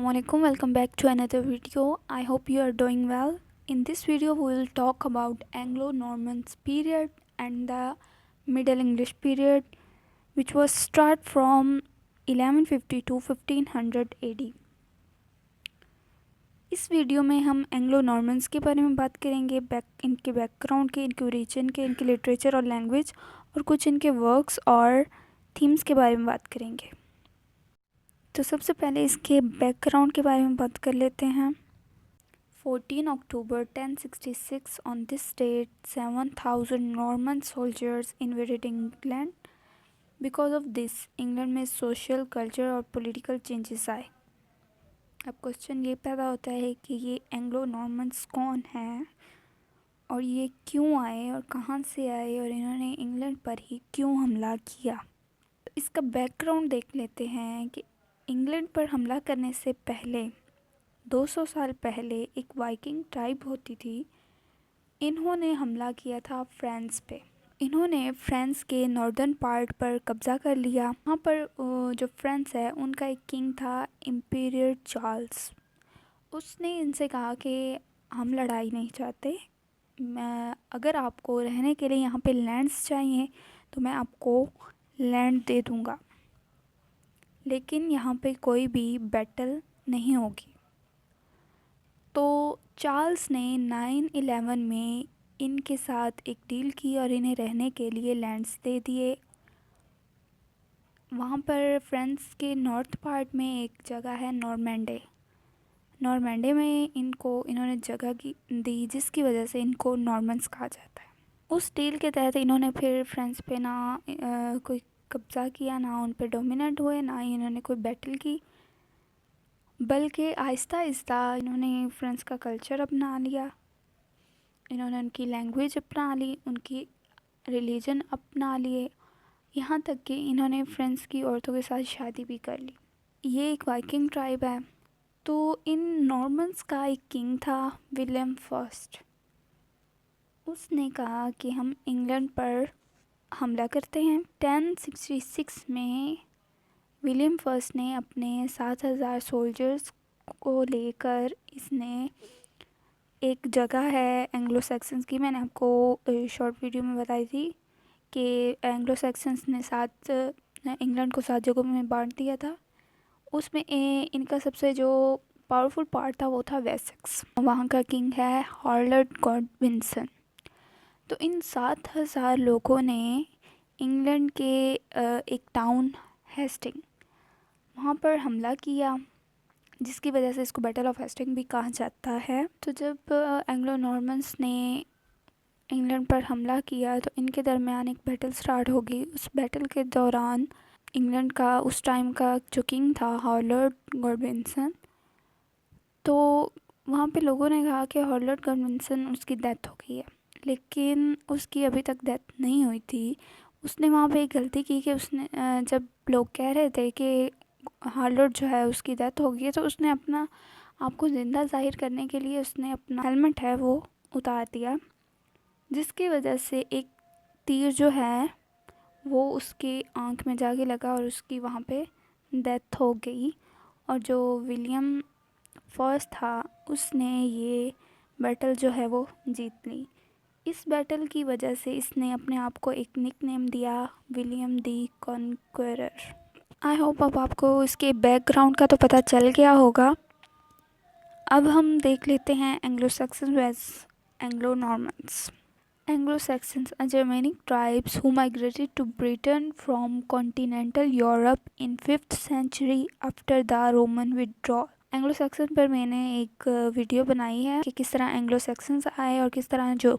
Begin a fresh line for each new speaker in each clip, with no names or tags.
Assalamualaikum, welcome back to another video. I hope you are doing well. In this video we will talk about Anglo-Norman period and the Middle English period, which was start from 1150 to 1500 AD. इस video में हम Anglo Normans के बारे में बात करेंगे, इनके background के, इनके ओरिजिन के, इनके लिटरेचर और लैंग्वेज और कुछ इनके वर्क्स और थीम्स के बारे में बात करेंगे। तो सबसे पहले इसके बैकग्राउंड के बारे में बात कर लेते हैं। 14 October 1066 on this date 7000 Norman soldiers invaded England. Because of this England में सोशल, कल्चर और पॉलिटिकल चेंजेस आए। अब क्वेश्चन ये पैदा होता है कि ये एंग्लो नॉर्मन्स कौन हैं और ये क्यों आए और कहाँ से आए और इन्होंने इंग्लैंड पर ही क्यों हमला किया। तो इसका बैकग्राउंड देख लेते हैं कि इंग्लैंड पर हमला करने से पहले 200 साल पहले एक वाइकिंग ट्राइब होती थी। इन्होंने हमला किया था फ्रांस पे। इन्होंने फ्रांस के नॉर्दर्न पार्ट पर कब्ज़ा कर लिया। वहाँ पर जो फ्रांस है उनका एक किंग था इम्पीरियर चार्ल्स। उसने इनसे कहा कि हम लड़ाई नहीं चाहते, अगर आपको रहने के लिए यहाँ पे लैंड्स चाहिए तो मैं आपको लैंड दे दूँगा, लेकिन यहाँ पे कोई भी बैटल नहीं होगी। तो चार्ल्स ने 911 में इनके साथ एक डील की और इन्हें रहने के लिए लैंड्स दे दिए। वहाँ पर फ्रांस के नॉर्थ पार्ट में एक जगह है नॉर्मैंडे। नॉर्मैंडे में इन्होंने जगह दी, जिसकी वजह से इनको नॉर्मन्स कहा जाता है। उस डील के तहत इन्होंने फिर फ्रांस पे ना कोई कब्ज़ा किया, ना उन पर डोमिनेट हुए, ना ही इन्होंने कोई बैटल की, बल्कि आहिस्ता आहिस्ता इन्होंने फ्रांस का कल्चर अपना लिया, इन्होंने उनकी लैंग्वेज अपना ली, उनकी रिलीजन अपना लिए, यहाँ तक कि इन्होंने फ्रांस की औरतों के साथ शादी भी कर ली। ये एक वाइकिंग ट्राइब है। तो इन नॉर्मन्स का एक किंग था विलियम फर्स्ट। उसने कहा कि हम इंग्लैंड पर हमला करते हैं। 1066 में विलियम फर्स्ट ने अपने 7000 सोल्जर्स को लेकर, इसने एक जगह है एंग्लो सैक्सन्स की, मैंने आपको शॉर्ट वीडियो में बताई थी कि एंग्लो सैक्सन्स ने इंग्लैंड को 7 जगहों में बांट दिया था। उसमें इनका सबसे जो पावरफुल पार्ट था वो था वेसेक्स। वहाँ का किंग है हार्लड गॉडविंसन। तो इन 7000 लोगों ने इंग्लैंड के एक टाउन हेस्टिंग, वहाँ पर हमला किया, जिसकी वजह से इसको बैटल ऑफ हेस्टिंग भी कहा जाता है। तो जब एंग्लो नॉर्मन्स ने इंग्लैंड पर हमला किया तो इनके दरमियान एक बैटल स्टार्ट होगी। उस बैटल के दौरान इंग्लैंड का उस टाइम का जो किंग था हार्लड गॉडविंसन, तो वहाँ पे लोगों ने कहा कि हार्लड गॉडविंसन उसकी डेथ हो गई है, लेकिन उसकी अभी तक डेथ नहीं हुई थी। उसने वहाँ पे एक गलती की कि उसने जब लोग कह रहे थे कि हार्लड जो है उसकी डेथ हो गई है, तो उसने अपना आपको ज़िंदा जाहिर करने के लिए उसने अपना हेलमेट है वो उतार दिया, जिसकी वजह से एक तीर जो है वो उसकी आँख में जाके लगा और उसकी वहाँ पे डेथ हो गई। और जो विलियम फर्स्ट था उसने ये बैटल जो है वो जीत ली। इस बैटल की वजह से इसने अपने आप को एक निकनेम दिया, विलियम दी कॉन्क्वेरर। आई होप अब आपको इसके बैकग्राउंड का तो पता चल गया होगा। अब हम देख लेते हैं Anglo Saxons versus Anglo Normans. Anglo-Saxons are Germanic tribes who migrated to Britain from continental Europe in 5th century after the Roman withdrawal. Anglo-Saxon पर मैंने एक वीडियो बनाई है कि किस तरह Anglo-Saxons आए और किस तरह जो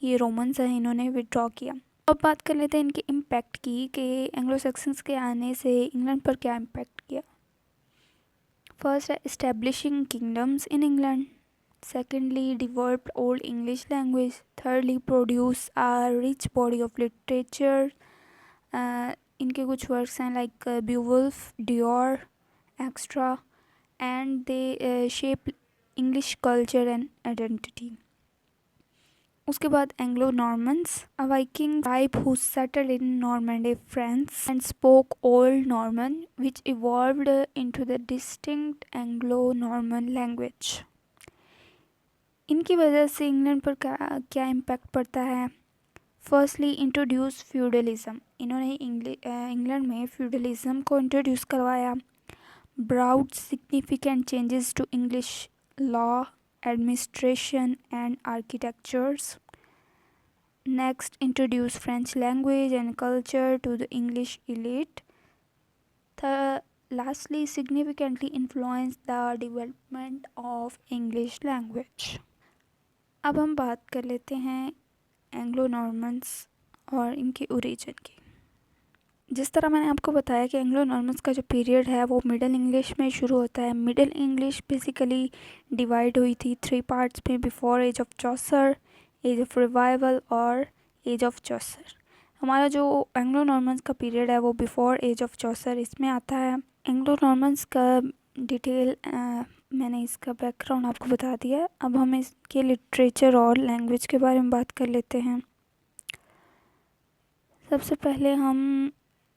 ये रोमन्स हैं इन्होंने विड्रॉ किया। अब बात कर लेते हैं इनके इम्पैक्ट की कि Anglo-Saxons के आने से इंग्लैंड पर क्या इम्पैक्ट किया। फर्स्ट है establishing kingdoms in England. Secondly, developed Old English language. Thirdly, produce a rich body of literature. इनके कुछ वर्क्स हैं like Beowulf, Deor, extra, and they shape English culture and identity. उसके बाद Anglo Normans, a Viking tribe who settled in Normandy France and spoke old Norman which evolved into the distinct Anglo Norman language. इनकी वजह से England पर क्या impact पड़ता है। Firstly introduce feudalism, इन्होंने इंग्लैंड में फ्यूडलिज्म को इंट्रोड्यूस करवाया। Brought significant changes to English law, administration and architectures. Next introduce French language and culture to the English elite. Lastly, significantly influenced the development of English language. अब हम बात कर लेते हैं एंग्लो नॉर्मन्स और इनके ओरिजिन की। जिस तरह मैंने आपको बताया कि एंग्लो नॉर्मन्स का जो पीरियड है वो मिडल इंग्लिश में शुरू होता है। मिडल इंग्लिश बेसिकली डिवाइड हुई थी 3 पार्ट्स में, before age of Chaucer, age of revival और एज ऑफ चॉसर। हमारा जो एंग्लो नॉर्मन्स का पीरियड है वो बिफोर एज ऑफ चॉसर इसमें आता है। एंग्लो नॉर्मन्स का डिटेल मैंने इसका बैकग्राउंड आपको बता दिया। अब हम इसके लिटरेचर और लैंग्वेज के बारे में बात कर लेते हैं। सबसे पहले हम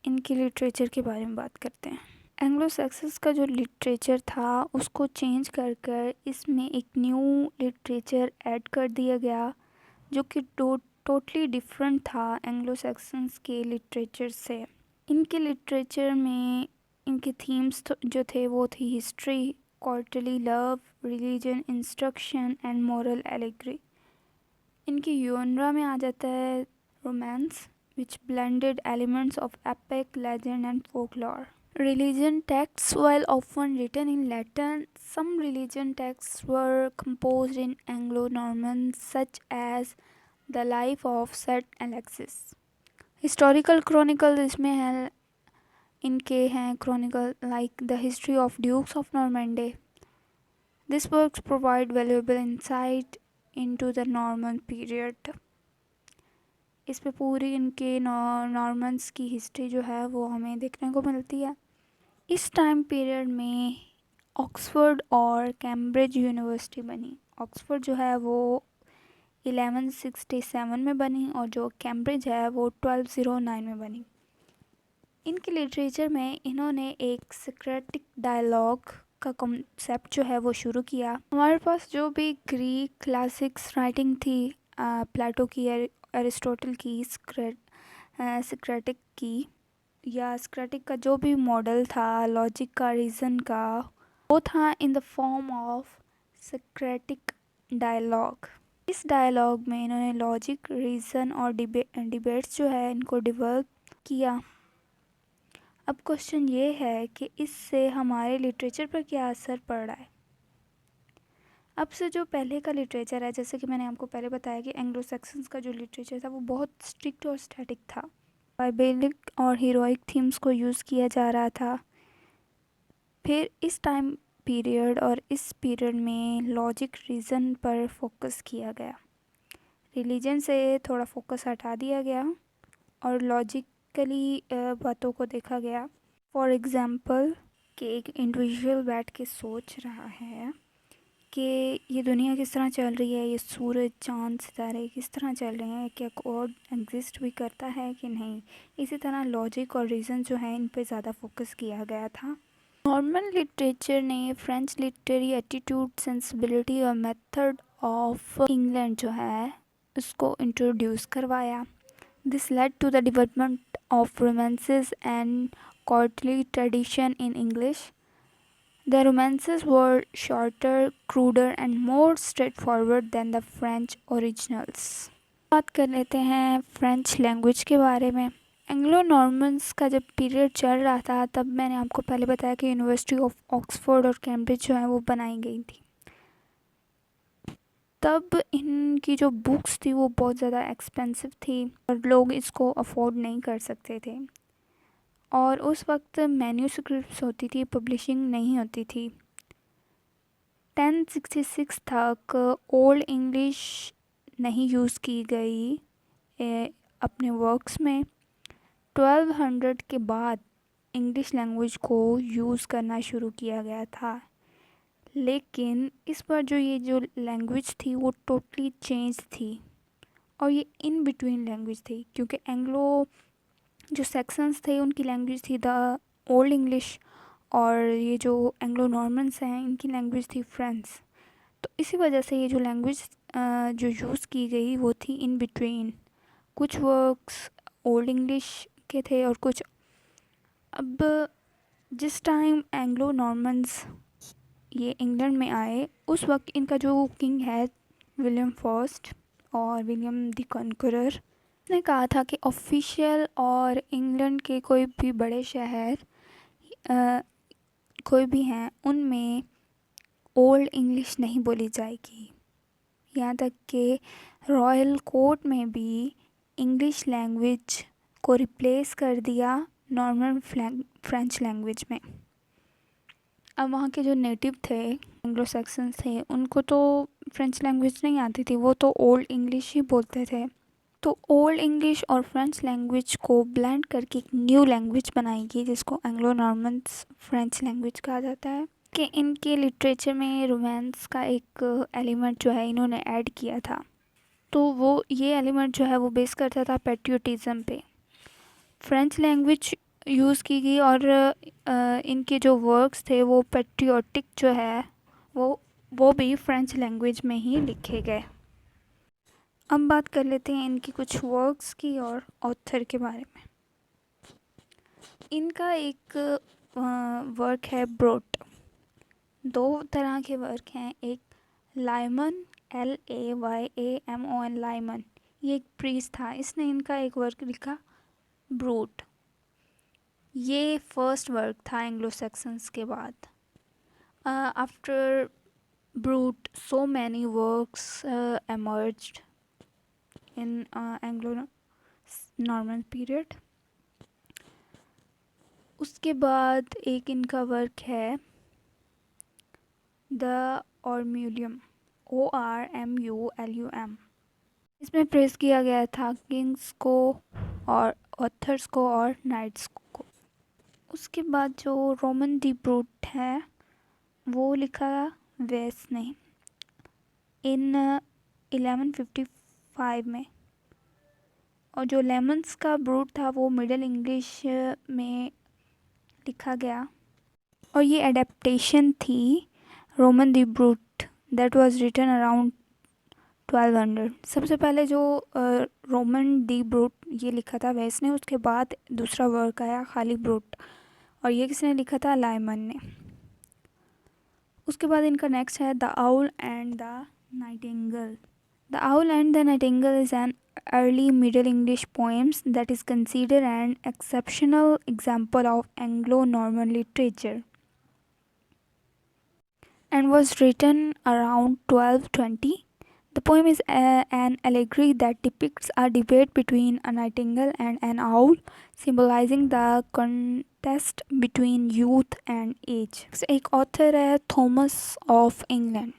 इनके लिटरेचर के बारे में बात करते हैं। एंग्लो सैक्सन्स का जो लिटरेचर था उसको चेंज कर कर इसमें एक न्यू लिटरेचर ऐड कर दिया गया जो कि टोटली डिफरेंट था एंग्लो सैक्सन्स के लिटरेचर से। इनके लिटरेचर में इनके थीम्स जो थे वो थी history, courtly love, religion, instruction and moral allegory. इनके यूनरा में आ जाता है romance which blended elements of epic, legend and folklore. Religion texts, while often written in Latin, some religion texts were composed in Anglo-Norman, such as the life of St. Alexis. Historical chronicles इसमें है, इनके हैं chronicle like the history of Dukes of Normandy. These works provide valuable insight into the Norman period. इस पे पूरी इनके Normans की history जो है वो हमें देखने को मिलती है। इस टाइम पीरियड में ऑक्सफोर्ड और कैम्ब्रिज यूनिवर्सिटी बनी। ऑक्सफोर्ड जो है वो 1167 में बनी और जो कैम्ब्रिज है वो 1209 में बनी। इनके लिटरेचर में इन्होंने एक सिक्रेटिक डायलॉग का कॉन्सेप्ट जो है वो शुरू किया। हमारे पास जो भी ग्रीक क्लासिक्स राइटिंग थी, प्लेटो की, एरिस्टोटल की, सिक्रेटिक की, या सिक्रेटिक का जो भी मॉडल था लॉजिक का, रीज़न का, वो था in the form of Socratic dialogue. इस डायलॉग में इन्होंने लॉजिक, रीज़न और डिबेट्स जो है इनको डेवलप किया। अब क्वेश्चन ये है कि इससे हमारे लिटरेचर पर क्या असर पड़ रहा है। अब से जो पहले का लिटरेचर है, जैसे कि मैंने आपको पहले बताया कि एंग्लो सैक्सन्स का जो लिटरेचर था वो बहुत स्ट्रिक्ट और स्टैटिक था। बाइबलिक और हीरोइक थीम्स को यूज़ किया जा रहा था। फिर इस टाइम पीरियड और इस पीरियड में लॉजिक, रीज़न पर फोकस किया गया। रिलीजन से थोड़ा फोकस हटा दिया गया और लॉजिकली बातों को देखा गया। फॉर एग्ज़ाम्पल कि एक इंडिविजुअल बैठ के सोच रहा है कि ये दुनिया किस तरह चल रही है, ये सूरज, चाँद, सितारे किस तरह चल रहे हैं, क्या गॉड एग्जिस्ट भी करता है कि नहीं। इसी तरह लॉजिक और रीज़न जो है इन पे ज़्यादा फोकस किया गया था। नॉर्मन लिटरेचर ने फ्रेंच लिटरेरी एटीट्यूड, सेंसिबिलिटी और मेथड ऑफ इंग्लैंड जो है उसको इंट्रोड्यूस करवाया। This led to the development of romances and courtly tradition in English. The romances were shorter, cruder and more straightforward than the French originals. बात कर लेते हैं French language के बारे में। एंग्लो नॉर्मन्स का जब पीरियड चल रहा था तब मैंने आपको पहले बताया कि यूनिवर्सिटी ऑफ ऑक्सफोर्ड और कैम्ब्रिज जो है वो बनाई गई थी। तब इनकी जो बुक्स थी वो बहुत ज़्यादा एक्सपेंसिव थी और लोग इसको अफोर्ड नहीं कर सकते थे। और उस वक्त मैन्यूस्क्रिप्ट्स होती थी, पब्लिशिंग नहीं होती थी। 1066 तक ओल्ड इंग्लिश नहीं यूज़ की गई अपने वर्क्स में। 1200 के बाद इंग्लिश लैंग्वेज को यूज़ करना शुरू किया गया था। लेकिन इस बार जो ये जो लैंग्वेज थी वो टोटली चेंज थी। और ये इन बिटवीन लैंग्वेज थी, क्योंकि एंग्लो जो सेक्शंस थे उनकी लैंग्वेज थी द ओल्ड इंग्लिश, और ये जो एंग्लो नॉर्मन्स हैं इनकी लैंग्वेज थी फ्रेंच। तो इसी वजह से ये जो लैंग्वेज जो यूज़ की गई वो थी इन बिटवीन। कुछ वर्क्स ओल्ड इंग्लिश के थे और कुछ, अब जिस टाइम एंग्लो नॉर्मन्स ये इंग्लैंड में आए उस वक्त इनका जो किंग है विलियम फर्स्ट और विलियम द कॉन्करर ने कहा था कि ऑफिशियल और इंग्लैंड के कोई भी बड़े शहर कोई भी हैं उनमें ओल्ड इंग्लिश नहीं बोली जाएगी। यहाँ तक कि रॉयल कोर्ट में भी इंग्लिश लैंग्वेज को रिप्लेस कर दिया नॉर्मन फ्रेंच लैंग्वेज में। अब वहाँ के जो नेटिव थे एंग्लो सेक्सन्स थे उनको तो फ्रेंच लैंग्वेज नहीं आती थी, वो तो ओल्ड इंग्लिश ही बोलते थे। तो ओल्ड इंग्लिश और फ्रेंच लैंग्वेज को ब्लेंड करके एक न्यू लैंग्वेज बनाएगी जिसको एंग्लो नॉर्मन्स फ्रेंच लैंग्वेज कहा जाता है। कि इनके लिटरेचर में रोमांस का एक एलिमेंट जो है इन्होंने ऐड किया था, तो वो ये एलिमेंट जो है वो बेस करता था पैट्रियोटिज़म पे। फ्रेंच लैंग्वेज यूज़ की गई और इनके जो वर्क्स थे वो पैट्रियोटिक जो है वो भी फ्रेंच लैंग्वेज में ही लिखे गए। अब बात कर लेते हैं इनकी कुछ वर्क्स की और ऑथर के बारे में। इनका एक वर्क है ब्रोट। दो तरह के वर्क हैं, एक लाइमन LAYAMON लाइमन, ये एक प्रीस्ट था, इसने इनका एक वर्क लिखा ब्रूट। ये फर्स्ट वर्क था एंग्लो सेक्सन्स के बाद। After brute so many works emerged in Anglo Norman period. उसके बाद एक इनका वर्क है द ऑर्म्यूलियम ORMULUM। इसमें प्रेस किया गया था किंग्स को और ऑथर्स को और नाइट्स को। उसके बाद जो रोमन दी ब्रूट है वो लिखा वेस ने इन 1155 में, और जो लेमन्स का ब्रूट था वो मिडल इंग्लिश में लिखा गया, और ये एडेप्टेशन थी Roman de Brut that was written around 1200। सबसे पहले जो रोमन दी ब्रूट ये लिखा था वेस ने, उसके बाद दूसरा वर्क आया खाली ब्रूट, और ये किसने लिखा था, लाइमन ने। उसके बाद इनका नेक्स्ट है the owl and the Nightingale. The owl and the Nightingale is an early Middle English poems that is considered an exceptional example of Anglo-Norman literature and was written around 1220. The poem is an allegory that depicts a debate between a nightingale and an owl, symbolizing the contest between youth and age. एक author है Thomas of England,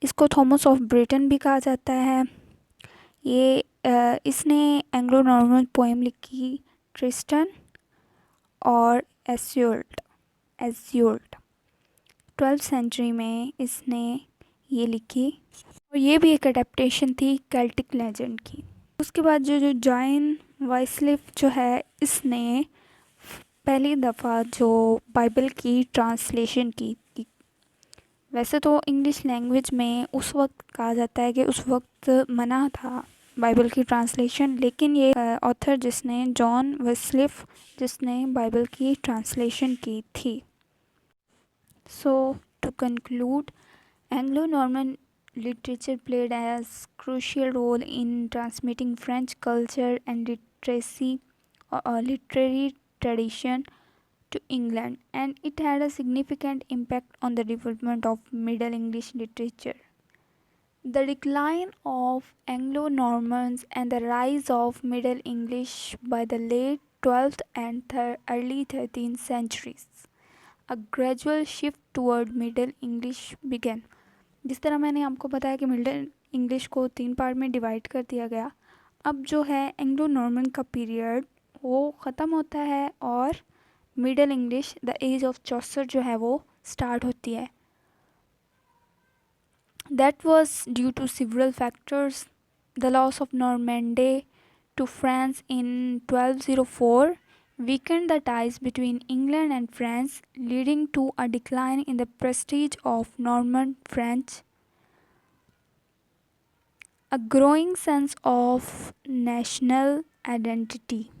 इसको Thomas of Britain भी कहा जाता है। ये इसने Anglo Norman poem लिखी ट्रिस्टन और एस्योल्ट 12th सेंचुरी में इसने ये लिखी, और ये भी एक अडेप्टेशन थी केल्टिक लेजेंड की। उसके बाद जो जॉन वाइस्लिफ जो है इसने पहली दफ़ा जो बाइबल की ट्रांसलेशन की। वैसे तो इंग्लिश लैंग्वेज में उस वक्त कहा जाता है कि उस वक्त मना था बाइबल की ट्रांसलेशन, लेकिन ये ऑथर जिसने जॉन वेस्लिफ जिसने बाइबल की ट्रांसलेशन की थी। So to conclude, Anglo Norman literature played as crucial role in transmitting French culture and literacy or literary tradition to England, and it had a significant impact on the development of Middle English literature. The decline of Anglo-Normans and the rise of Middle English by the late 12th and early 13th centuries, a gradual shift toward Middle English began. जिस तरह मैंने आपको बताया कि middle English को 3 part में divide कर दिया गया, अब जो है एंग्लो नॉर्मन का पीरियड वो ख़त्म होता है और Middle English the age of Chaucer जो है वो स्टार्ट होती है। That was due to several factors, The loss of Normandy to France in 1204 weakened the ties between England and France, leading to a decline in the prestige of Norman French. A growing sense of national identity.